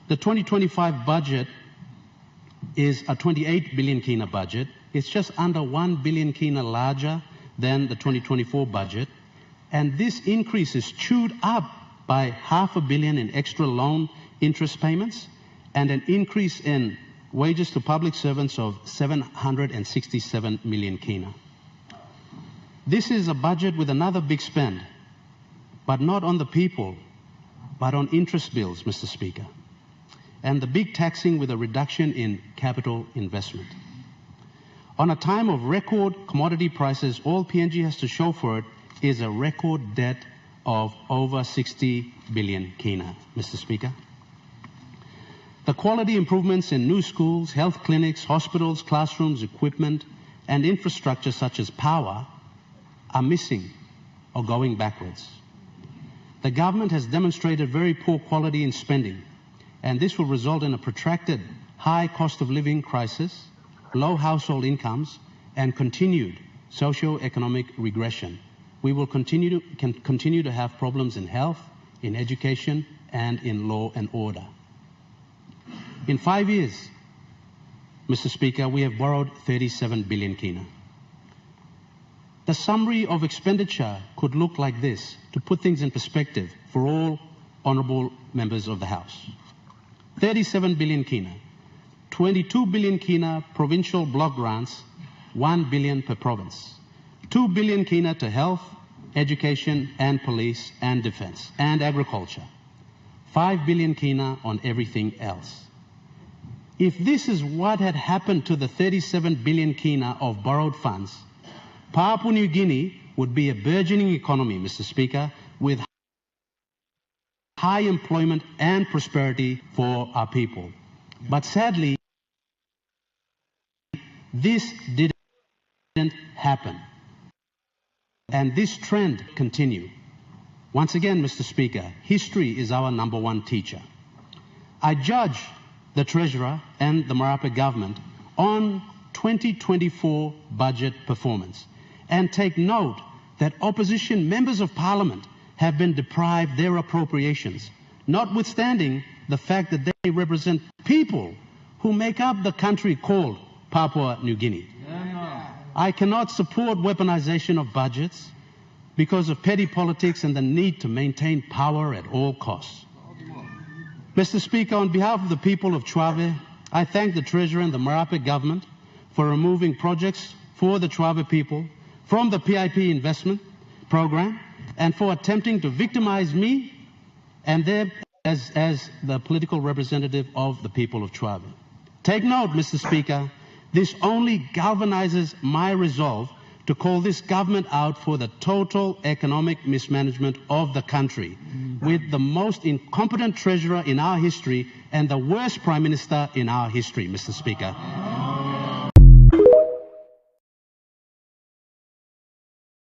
The 2025 budget is a 28 billion kina budget. It's just under 1 billion kina larger than the 2024 budget. And this increase is chewed up by $500 million in extra loan interest payments and an increase in wages to public servants of 767 million kina. This is a budget with another big spend, but not on the people, but on interest bills, Mr. Speaker, and the big taxing with a reduction in capital investment. On a time of record commodity prices, all PNG has to show for it is a record debt of over 60 billion kina, Mr. Speaker. The quality improvements in new schools, health clinics, hospitals, classrooms, equipment, and infrastructure such as power are missing or going backwards. The government has demonstrated very poor quality in spending, and this will result in a protracted high cost of living crisis, low household incomes, and continued socio-economic regression. We will continue to have problems in health, in education, and in law and order. In 5 years, Mr. Speaker, we have borrowed 37 billion kina. The summary of expenditure could look like this, to put things in perspective for all honourable members of the House. 37 billion kina, 22 billion kina provincial block grants, 1 billion per province, 2 billion kina to health, education and police and defence and agriculture, 5 billion kina on everything else. If this is what had happened to the 37 billion kina of borrowed funds, Papua New Guinea would be a burgeoning economy, Mr. Speaker, with high employment and prosperity for our people. But sadly, this didn't happen. And this trend continued. Once again, Mr. Speaker, history is our #1 teacher. I judge the Treasurer and the Marapa government on 2024 budget performance and take note that opposition members of Parliament have been deprived their appropriations, notwithstanding the fact that they represent people who make up the country called Papua New Guinea. I cannot support weaponization of budgets because of petty politics and the need to maintain power at all costs. Mr. Speaker, on behalf of the people of Chuave, I thank the Treasurer and the Marapa government for removing projects for the Chuave people from the PIP investment program and for attempting to victimize me and them as the political representative of the people of Chuave. Take note, Mr. Speaker, this only galvanizes my resolve to call this government out for the total economic mismanagement of the country, with the most incompetent treasurer in our history and the worst prime minister in our history, Mr. Speaker.